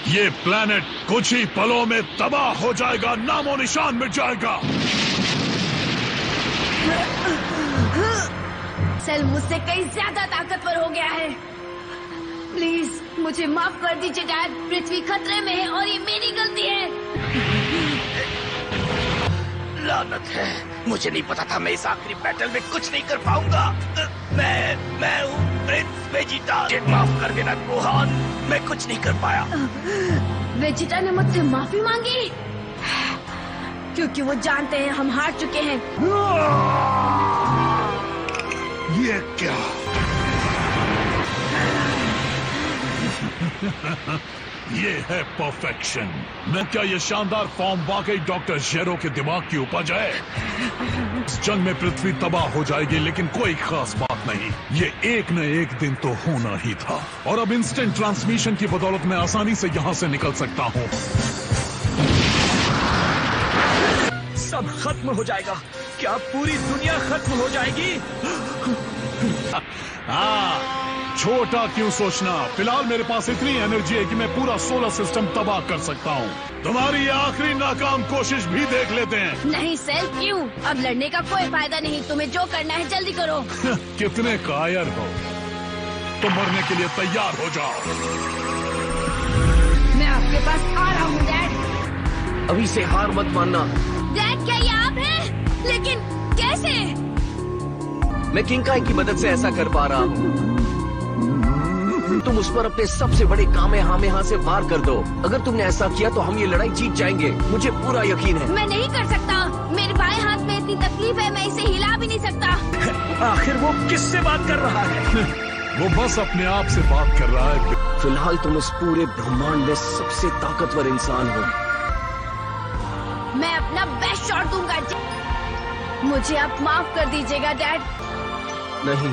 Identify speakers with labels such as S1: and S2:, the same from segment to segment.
S1: ये प्लेनेट कुछ ही पलों में तबाह हो जाएगा, नामो निशान मिट जाएगा।
S2: सेल मुझसे कहीं ज्यादा ताकतवर हो गया है। प्लीज मुझे माफ कर दीजिए डैड। पृथ्वी खतरे में है और ये मेरी गलती है।
S3: लानत है, मुझे नहीं पता था मैं इस आखिरी बैटल में कुछ नहीं कर पाऊंगा। मैं हूँ प्रिंस वेजिटा। माफ कर देना गोहान, मैं कुछ नहीं कर पाया।
S2: वेजिटा ने मुझसे माफी मांगी क्योंकि वो जानते हैं हम हार चुके हैं।
S1: ये क्या? ये है परफेक्शन। मैं क्या ये शानदार फॉर्म वाकई डॉक्टर जेरो के दिमाग की उपज है? इस जंग में पृथ्वी तबाह हो जाएगी, लेकिन कोई खास बात नहीं। ये एक न एक दिन तो होना ही था। और अब इंस्टेंट ट्रांसमिशन की बदौलत मैं आसानी से यहाँ से निकल सकता हूँ।
S3: सब खत्म हो जाएगा। क्या पूरी दुनिया खत्म हो जाएगी?
S1: हाँ, छोटा क्यों सोचना। फिलहाल मेरे पास इतनी एनर्जी है कि मैं पूरा सोलर सिस्टम तबाह कर सकता हूँ। तुम्हारी आखिरी नाकाम कोशिश भी देख लेते हैं।
S2: नहीं सेल, क्यों? अब लड़ने का कोई फायदा नहीं। तुम्हें जो करना है जल्दी करो।
S1: कितने कायर हो तुम, मरने के लिए तैयार हो जाओ।
S2: मैं आपके पास आ रहा हूँ डैड।
S3: अभी से हार मत मानना।
S2: डैड क्या ये आप हैं? लेकिन कैसे?
S3: मैं किंकाई की मदद से ऐसा कर पा रहा हूँ। तुम उस पर अपने सबसे बड़े कामेहामेहा से वार कर दो। अगर तुमने ऐसा किया तो हम ये लड़ाई जीत जाएंगे, मुझे पूरा यकीन है।
S2: मैं नहीं कर सकता। मेरे बाएं हाथ में इतनी तकलीफ है, मैं इसे हिला भी नहीं सकता।
S3: आखिर वो किससे बात कर रहा है?
S1: वो बस अपने आप से बात कर रहा है।
S3: फिलहाल तुम इस पूरे ब्रह्मांड में सबसे ताकतवर इंसान हो।
S2: मैं अपना बेस्ट शॉट दूंगा। मुझे आप माफ कर दीजिएगा डैड।
S3: नहीं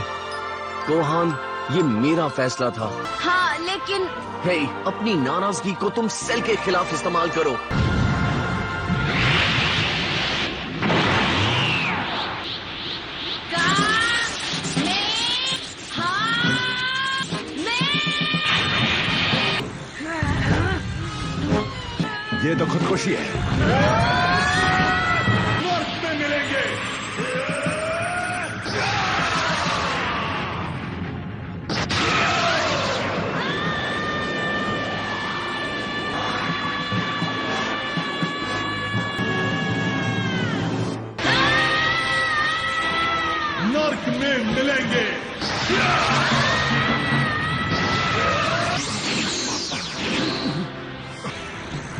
S3: गोहान, ये मेरा फैसला था।
S2: हाँ लेकिन
S3: हे, अपनी नाराजगी को तुम सेल के खिलाफ इस्तेमाल करो।
S1: ये तो खुदकुशी है। मौत में मिलेंगे। नर्क में मिलेंगे।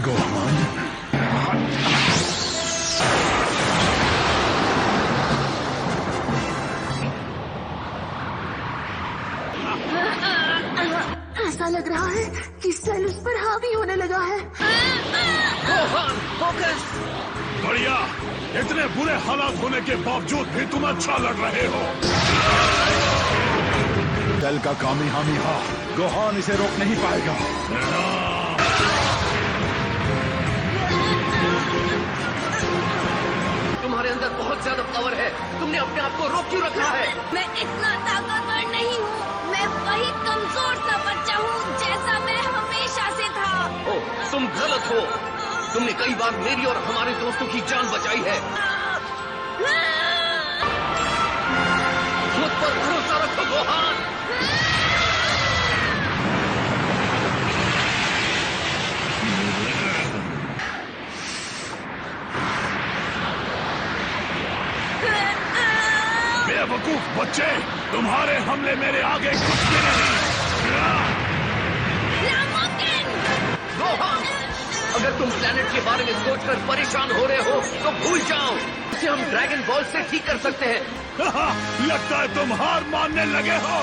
S1: गोहान,
S2: ऐसा लग रहा है कि सेल उस पर हावी होने लगा है।
S3: Gohan, focus.
S1: बढ़िया। इतने बुरे हालात होने के बावजूद भी तुम अच्छा लड़ रहे हो। सेल का कामेहामेहा, गोहान इसे रोक नहीं पाएगा।
S3: तुम्हारे अंदर बहुत ज्यादा पावर है, तुमने अपने आप को रोक क्यों रखा है?
S2: मैं इतना ताकतवर नहीं हूँ। मैं वही कमजोर सा बच्चा हूँ जैसा मैं हमेशा से था।
S3: ओह, तुम गलत हो। तुमने कई बार मेरी और हमारे दोस्तों की जान बचाई है। खुद पर भरोसा रखो गोहान।
S1: बेवकूफ बच्चे, तुम्हारे हमले मेरे आगे कुछ भी नहीं।
S2: नामुमकिन।
S3: गोहान, अगर तुम प्लेनेट के बारे में सोचकर परेशान हो रहे हो तो भूल जाओ। इसे हम ड्रैगन बॉल से ठीक कर सकते हैं।
S1: लगता है तुम हार मानने लगे हो।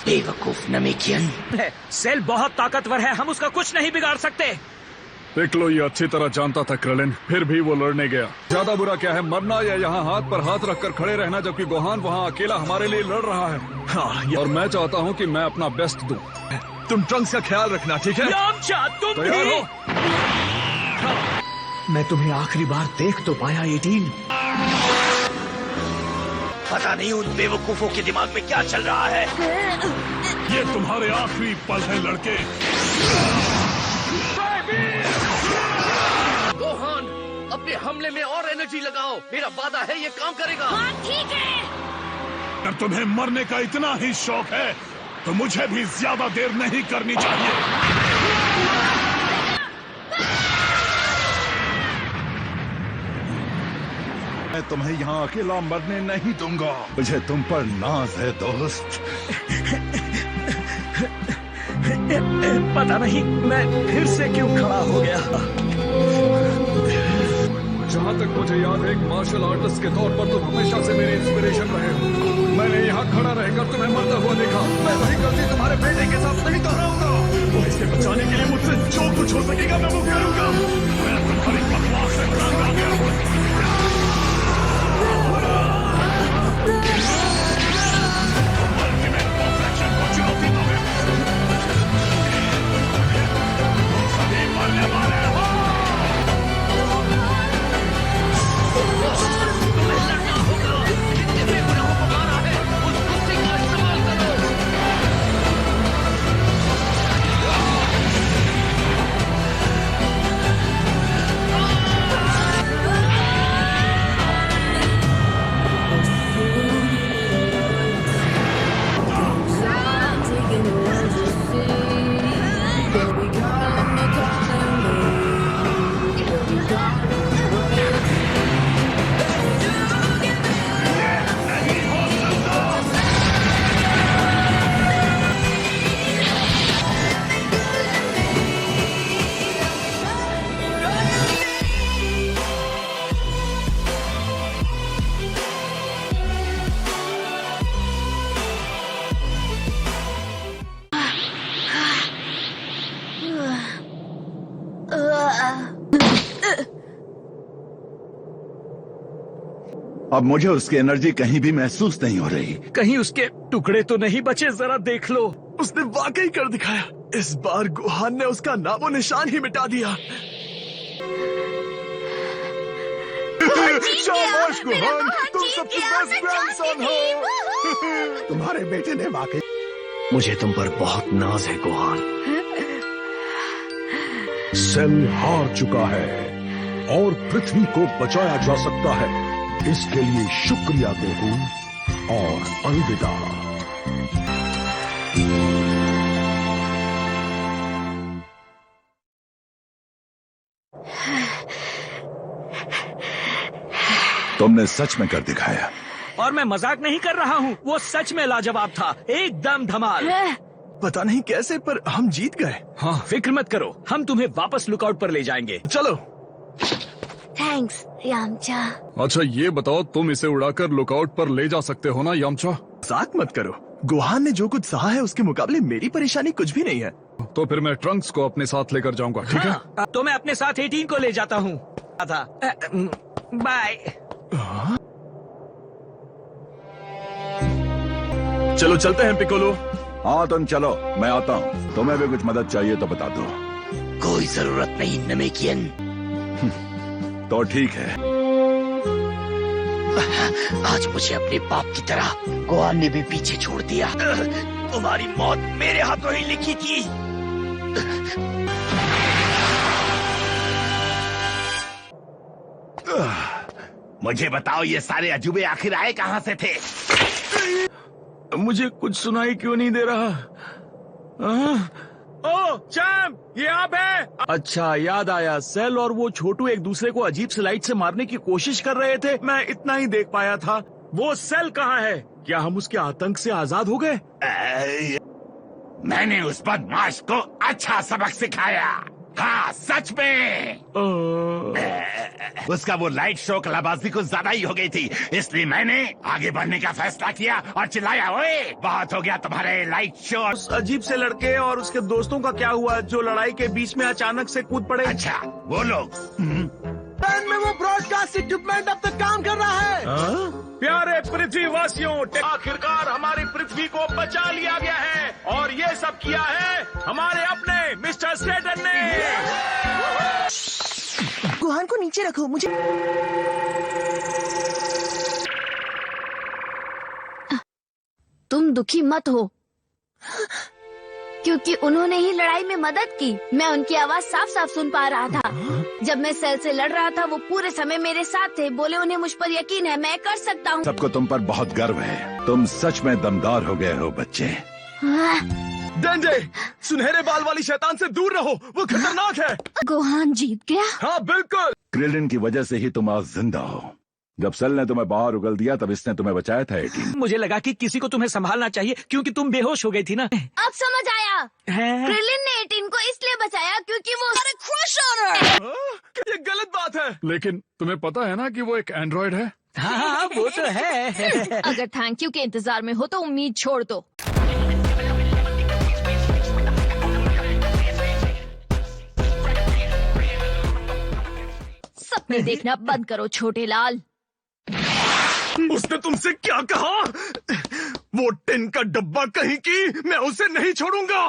S3: बेवकूफ नमेकियन।
S4: सेल बहुत ताकतवर है, हम उसका कुछ नहीं बिगाड़ सकते।
S1: पिक्लो ये अच्छी तरह जानता था क्रेलिन, फिर भी वो लड़ने गया। ज्यादा बुरा क्या है, मरना या यहाँ हाथ पर हाथ रखकर खड़े रहना, जबकि गोहान वहाँ अकेला हमारे लिए लड़ रहा है।
S4: हाँ,
S1: और मैं चाहता हूँ कि मैं अपना बेस्ट दूं।
S4: तुम ट्रंक्स का ख्याल रखना, ठीक है?
S3: यामचा, तुम
S1: तैयार
S3: भी?
S1: हो?
S4: मैं तुम्हें आखिरी बार देख तो पाया 18।
S3: पता नहीं उन बेवकूफों के दिमाग में क्या चल रहा है।
S1: ये तुम्हारे आखिरी पल है लड़के।
S3: गोहान, अपने हमले में और एनर्जी लगाओ। मेरा वादा है ये काम करेगा।
S2: हाँ ठीक है।
S1: अगर तुम्हें मरने का इतना ही शौक है तो मुझे भी ज्यादा देर नहीं करनी चाहिए।
S5: मैं तुम्हें यहाँ अकेला मरने नहीं दूंगा। मुझे तुम पर नाज है दोस्त।
S4: पता नहीं मैं फिर से क्यों खड़ा हो गया।
S1: जहाँ तक मुझे याद है, एक मार्शल आर्टिस्ट के तौर पर तुम हमेशा से मेरी इंस्पिरेशन रहे हो। मैंने यहाँ खड़ा रहकर तुम्हें मरता हुआ देखा। मैं वही गलती तुम्हारे बेटे के साथ नहीं दोहराऊंगा। तो इसे बचाने के लिए मुझसे जो कुछ हो सकेगा मैं वो करूंगा। मैं तुम्हारी बकवास से तंग आ गया हूँ। Ultimate perfection को चुनौती दो। सभी मरने वाले हो।
S3: तुम्हें लड़ना होगा। जितने गुनाहों को मारा है, उस गुस्से का इस्तेमाल करो।
S5: अब मुझे उसकी एनर्जी कहीं भी महसूस नहीं हो रही।
S4: कहीं उसके टुकड़े तो नहीं बचे, जरा देख लो। उसने वाकई कर दिखाया। इस बार गोहान ने उसका नामो निशान ही मिटा दिया।
S5: शाबाश गोहान, तुम सबसे बेस्ट ग्रैंडसन हो। तुम्हारे बेटे ने वाकई।
S4: मुझे तुम पर बहुत नाज है गोहान।
S6: सेल हार चुका है और पृथ्वी को बचाया जा सकता है। इसके लिए शुक्रिया गोकू और अलविदा।
S5: तुमने सच में कर दिखाया।
S4: और मैं मजाक नहीं कर रहा हूँ, वो सच में लाजवाब था। एकदम धमाल। पता नहीं कैसे, पर हम जीत गए। हाँ, फिक्र मत करो, हम तुम्हें वापस लुकआउट पर ले जाएंगे। चलो।
S2: Thanks Yamcha.
S1: अच्छा ये बताओ, तुम इसे उड़ाकर लुकआउट पर ले जा सकते हो ना यामचा?
S4: मजाक मत करो। गोहान ने जो कुछ सहा है उसके मुकाबले मेरी परेशानी कुछ भी नहीं है।
S1: तो फिर मैं ट्रंक्स को अपने साथ लेकर जाऊंगा, ठीक है?
S4: हाँ, तो मैं अपने साथ 18 को ले जाता हूँ। बाय। चलो चलते हैं पिकोलो।
S5: हाँ तुम चलो, मैं आता हूँ। तुम्हें भी कुछ मदद चाहिए तो बता दो।
S3: कोई जरूरत नहीं नमेकियन।
S5: तो ठीक है।
S3: आज मुझे अपने बाप की तरह गोहान ने भी पीछे छोड़ दिया। तुम्हारी मौत मेरे हाथों ही लिखी थी।
S5: मुझे बताओ, ये सारे अजूबे आखिर आए कहाँ से थे?
S4: मुझे कुछ सुनाई क्यों नहीं दे रहा? ओ चैम, ये आप है? अच्छा याद आया, सेल और वो छोटू एक दूसरे को अजीब से लाइट से मारने की कोशिश कर रहे थे। मैं इतना ही देख पाया था। वो सेल कहाँ है? क्या हम उसके आतंक से आजाद हो गए?
S5: मैंने उस बदमाश को अच्छा सबक सिखाया। हाँ सच में। उसका वो लाइट शो कलाबाजी कुछ ज्यादा ही हो गई थी, इसलिए मैंने आगे बढ़ने का फैसला किया और चिल्लाया, ओए बहुत हो गया तुम्हारे लाइट शो।
S4: उस अजीब से लड़के और उसके दोस्तों का क्या हुआ जो लड़ाई के बीच में अचानक से कूद पड़े?
S5: अच्छा वो लोग
S7: में वो ब्रॉडकास्ट इक्विपमेंट अब तक काम कर रहा है।
S4: प्यारे पृथ्वीवासियों, आखिरकार हमारी पृथ्वी को बचा लिया गया है और ये सब किया है हमारे अपने मिस्टर स्लेटन ने।
S7: गुहान को नीचे रखो, मुझे
S2: तुम दुखी मत हो, क्योंकि उन्होंने ही लड़ाई में मदद की। मैं उनकी आवाज साफ साफ सुन पा रहा था। जब मैं सेल से लड़ रहा था वो पूरे समय मेरे साथ थे। बोले उन्हें मुझ पर यकीन है, मैं कर सकता हूँ।
S5: सबको तुम पर बहुत गर्व है, तुम सच में दमदार हो गए हो बच्चे।
S4: डेंडे, सुनहरे बाल वाली शैतान से दूर रहो, वो खतरनाक है।
S2: गुहान जीत गया।
S4: हाँ बिल्कुल।
S5: क्रिलिन की वजह से ही तुम आज जिंदा हो। जब सेल ने तुम्हें बाहर उगल दिया तब इसने तुम्हें बचाया था 18।
S8: मुझे लगा कि किसी को तुम्हें संभालना चाहिए क्योंकि तुम बेहोश हो गई थी ना।
S2: अब समझ आया, क्रिलिन ने 18 को इसलिए बचाया क्योंकि वो क्रश ऑन हर।
S4: ये गलत बात है। लेकिन तुम्हें पता है ना कि वो एक एंड्रॉइड है।
S8: हाँ वो तो है।
S2: अगर थैंक यू के इंतजार में हो तो उम्मीद छोड़ दो। सपने देखना बंद करो छोटे लाल।
S4: उसने तुमसे क्या कहा? वो टिन का डब्बा कहीं की, मैं उसे नहीं छोड़ूंगा।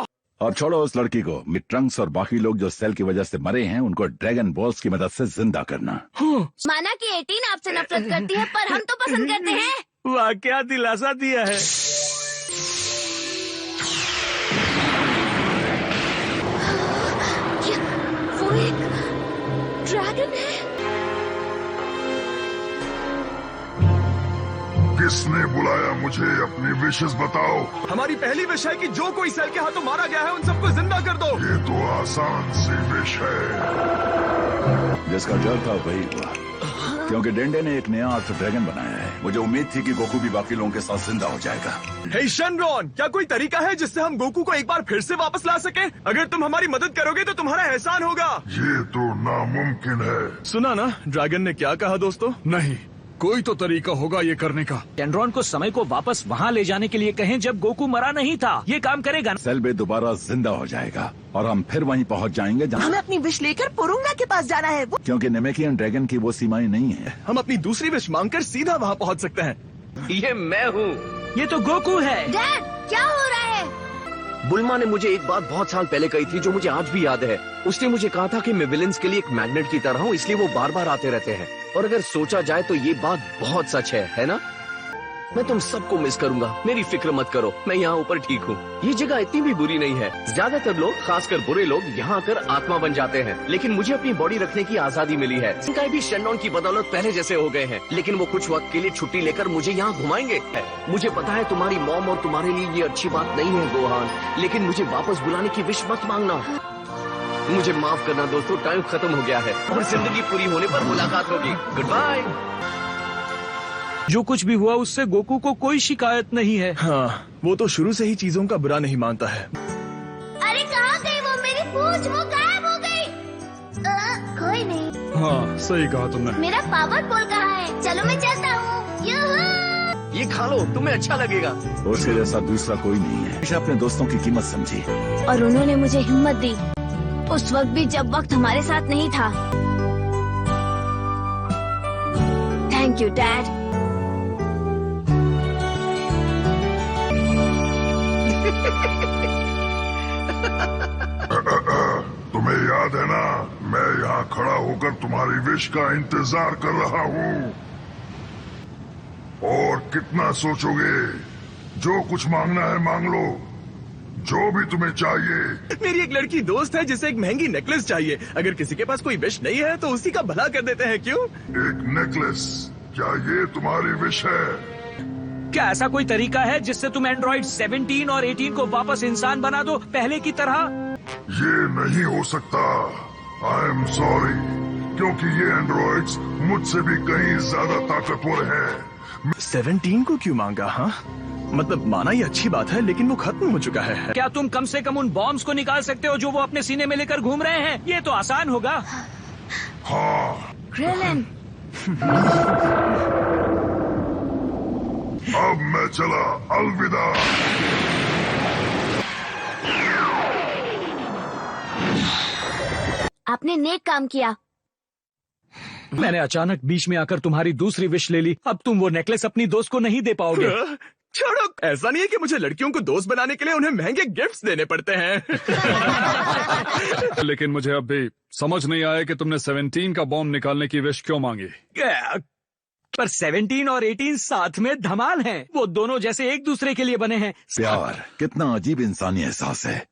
S5: और छोड़ो उस लड़की को। ट्रंक्स और बाकी लोग जो सेल की वजह से मरे हैं उनको ड्रैगन बॉल्स की मदद से जिंदा करना।
S2: माना कि 18 आपसे नफरत करती है, पर हम तो पसंद करते हैं।
S4: वाह क्या दिलासा दिया है।
S2: क्या वो एक ड्रैगन है?
S9: किसने बुलाया मुझे? अपनी विशेष बताओ।
S4: हमारी पहली विश है कि जो कोई सेल के हाथों मारा गया है उन सबको जिंदा कर दो।
S9: ये तो आसान सी विश है।
S5: जिसका डर था वही हुआ, क्योंकि डेंडे ने एक नया अर्थ ड्रैगन बनाया है। मुझे उम्मीद थी कि गोकू भी बाकी लोगों के साथ जिंदा हो जाएगा।
S4: हे शनरॉन, क्या कोई तरीका है जिससे हम गोकू को एक बार फिर से वापस ला सके? अगर तुम हमारी मदद करोगे तो तुम्हारा एहसान होगा।
S9: ये तो नामुमकिन है।
S4: सुना ना ड्रैगन ने क्या कहा दोस्तों? नहीं, कोई तो तरीका होगा ये करने का।
S8: एंड्रॉन को समय को वापस वहाँ ले जाने के लिए कहें जब गोकू मरा नहीं था। ये काम करेगा।
S5: सेल बे दोबारा जिंदा हो जाएगा और हम फिर वहीं पहुंच जाएंगे जहां
S7: हमें अपनी विश लेकर पुरुंगा के पास जाना है।
S5: क्योंकि नेमेकियन ड्रैगन की वो सीमाएं नहीं है।
S4: हम अपनी दूसरी विश मांगकर सीधा वहाँ पहुँच सकते हैं।
S3: ये मैं हूँ।
S8: ये तो गोकू है।
S2: डैड क्या हो रहा है?
S3: बुल्मा ने मुझे एक बात बहुत साल पहले कही थी जो मुझे आज भी याद है। उसने मुझे कहा था कि मैं विलेंस के लिए एक मैग्नेट की तरह हूँ, इसलिए वो बार बार आते रहते हैं। और अगर सोचा जाए तो ये बात बहुत सच है ना? मैं तुम सबको मिस करूंगा, मेरी फिक्र मत करो, मैं यहाँ ऊपर ठीक हूँ। ये जगह इतनी भी बुरी नहीं है। ज्यादातर लोग, खासकर बुरे लोग, यहाँ आकर आत्मा बन जाते हैं, लेकिन मुझे अपनी बॉडी रखने की आजादी मिली है। इनका भी शनॉन की बदौलत पहले जैसे हो गए हैं, लेकिन वो कुछ वक्त के लिए छुट्टी लेकर मुझे यहाँ घुमाएंगे। मुझे पता है तुम्हारी मॉम और तुम्हारे लिए ये अच्छी बात नहीं है गोहान, लेकिन मुझे वापस बुलाने की विश मत मांगना। मुझे माफ करना दोस्तों, टाइम खत्म हो गया है और जिंदगी पूरी होने पर मुलाकात होगी। Good bye.
S4: जो कुछ भी हुआ उससे गोकू को कोई शिकायत नहीं है। हाँ, वो तो शुरू से ही चीजों का बुरा नहीं मानता है।
S2: अरे कहाँ गई वो मेरी पूंछ? वो गायब हो गई। कोई नहीं।
S4: हाँ सही कहा तुमने।
S2: मेरा पावर बॉल कहाँ है? चलो मैं चलता हूँ।
S3: ये खा लो, तुम्हें अच्छा लगेगा।
S5: उसके जैसा दूसरा कोई नहीं है। हमेशा अपने दोस्तों की कीमत समझी।
S2: और उन्होंने मुझे हिम्मत दी, उस वक्त भी जब वक्त हमारे साथ नहीं था। Thank you dad.
S9: तुम्हें याद है ना, मैं यहाँ खड़ा होकर तुम्हारी विश का इंतजार कर रहा हूँ। और कितना सोचोगे? जो कुछ मांगना है मांग लो, जो भी तुम्हें चाहिए।
S4: मेरी एक लड़की दोस्त है जिसे एक महंगी नेकलेस चाहिए। अगर किसी के पास कोई विश नहीं है तो उसी का भला कर देते हैं, क्यों?
S9: एक नेकलेस, क्या ये तुम्हारी विश है?
S8: क्या ऐसा कोई तरीका है जिससे तुम एंड्रॉइड 17 और 18 को वापस इंसान बना दो पहले की तरह?
S9: ये नहीं हो सकता। आई एम सॉरी, क्योंकि ये एंड्रॉइड्स मुझसे भी कहीं ज्यादा ताकतवर हैं।
S4: 17 को क्यों मांगा? हाँ, मतलब माना ये अच्छी बात है, लेकिन वो खत्म हो चुका है।
S8: क्या तुम कम से कम उन बॉम्ब्स को निकाल सकते हो जो वो अपने सीने में लेकर घूम रहे हैं? ये तो आसान होगा।
S9: हाँ,
S2: क्रिलिन,
S9: अब मैं चला, अलविदा।
S2: आपने नेक काम किया।
S8: मैंने अचानक बीच में आकर तुम्हारी दूसरी विश ले ली। अब तुम वो नेकलेस अपनी दोस्त को नहीं दे पाओगे।
S4: छोड़ो, ऐसा नहीं है कि मुझे लड़कियों को दोस्त बनाने के लिए उन्हें महंगे गिफ्ट्स देने पड़ते हैं।
S10: लेकिन मुझे अब भी समझ नहीं आया कि तुमने 17 का बॉम्ब निकालने की विश क्यों मांगी।
S8: पर 17 और 18 साथ में धमाल हैं। वो दोनों जैसे एक दूसरे के लिए बने हैं।
S5: प्यार कितना अजीब इंसानी एहसास है।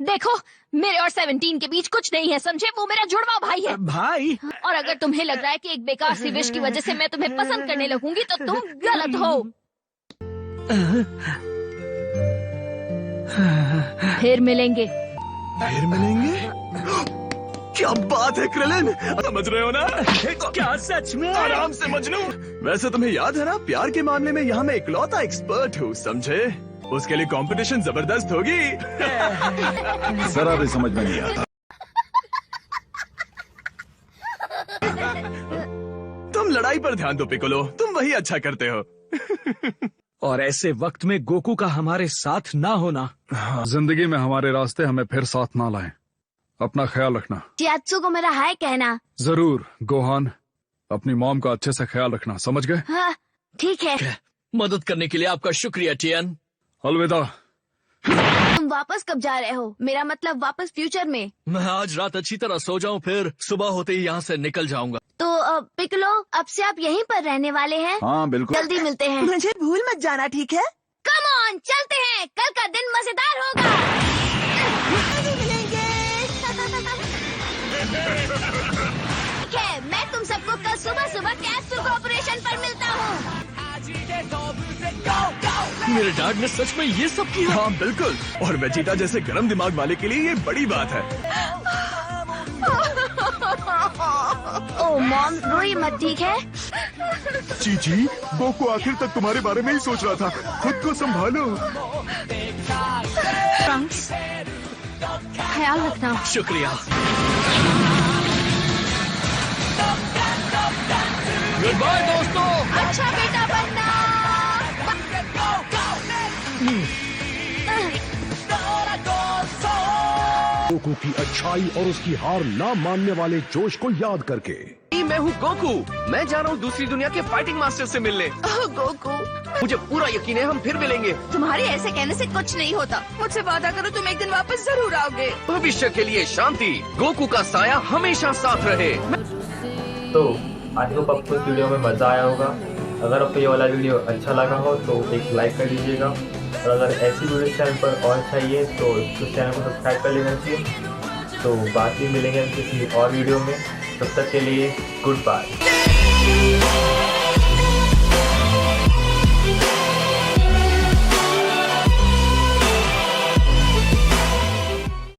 S2: देखो, मेरे और 17 के बीच कुछ नहीं है, समझे? वो मेरा जुड़वा भाई है।
S8: भाई,
S2: और अगर तुम्हें लग रहा है कि एक बेकार सी विश की वजह से मैं तुम्हें पसंद करने लगूंगी तो तुम गलत हो। फिर मिलेंगे।
S4: फिर मिलेंगे? क्या बात है क्रिलिन, समझ रहे हो ना?
S8: क्या सच में?
S4: आराम से मजनू। वैसे तुम्हें याद है ना, प्यार के मामले में यहाँ मैं इकलौता एक्सपर्ट हूँ, समझे? उसके लिए कंपटीशन जबरदस्त होगी।
S5: जरा भी समझ में नहीं आता।
S4: तुम लड़ाई पर ध्यान दो पिकोलो, तुम वही अच्छा करते हो।
S8: और ऐसे वक्त में गोकू का हमारे साथ ना होना।
S10: जिंदगी में हमारे रास्ते हमें फिर साथ ना लाएं। अपना ख्याल रखना।
S2: चियात्सु को मेरा हाय कहना।
S10: जरूर गोहान, अपनी मॉम का अच्छे से ख्याल रखना, समझ गए?
S2: हाँ, ठीक है।
S3: मदद करने के लिए आपका शुक्रिया टियन।
S10: अलविदा।
S2: तुम वापस कब जा रहे हो? मेरा मतलब वापस फ्यूचर में।
S3: मैं आज रात अच्छी तरह सो जाऊं, फिर सुबह होते ही यहाँ से निकल जाऊंगा।
S2: तो पिकलो, अब से आप यहीं पर रहने वाले हैं?
S5: हाँ बिल्कुल।
S2: जल्दी मिलते हैं।
S7: मुझे भूल मत जाना, ठीक है?
S2: कम ऑन, चलते हैं। कल का दिन मजेदार होगा।
S7: मिलेंगे।
S2: ठीक है, मैं तुम सबको कल सुबह सुबह कैप्सूल कॉर्पोरेशन पर मिलता हूँ।
S3: मेरे डैड ने सच में ये सब किया?
S4: हाँ बिल्कुल, और वेजिटा जैसे गरम दिमाग वाले के लिए ये बड़ी बात है।
S2: ओ मॉम, रोई मत, ठीक है?
S5: चीची, गोकू आखिर तक तुम्हारे बारे में ही सोच रहा था। खुद को संभालो।
S2: ट्रंक्स, ख्याल रखना।
S3: शुक्रिया। गुड बाय दोस्तों।
S2: अच्छा बेटा बनना।
S6: गोकू की अच्छाई और उसकी हार ना मानने वाले जोश को याद करके।
S3: मैं हूँ गोकू। मैं जा रहा हूँ दूसरी दुनिया के फाइटिंग मास्टर से मिलने।
S2: गोकू,
S3: मुझे पूरा यकीन है हम फिर मिलेंगे।
S2: तुम्हारे ऐसे कहने से कुछ नहीं होता। मुझसे वादा करो, तुम एक दिन वापस जरूर आओगे।
S3: भविष्य के लिए शांति। गोकू का साया हमेशा साथ रहे।
S11: तो आई होप आपको इस वीडियो में मज़ा आया होगा। अगर आपको ये वाला वीडियो अच्छा लगा हो तो एक लाइक कर दीजिएगा, और अगर ऐसी वीडियो चैनल पर और चाहिए तो चैनल को सब्सक्राइब कर लेना चाहिए। तो बाकी मिलेंगे किसी और वीडियो में, तब तक के लिए गुड बाय।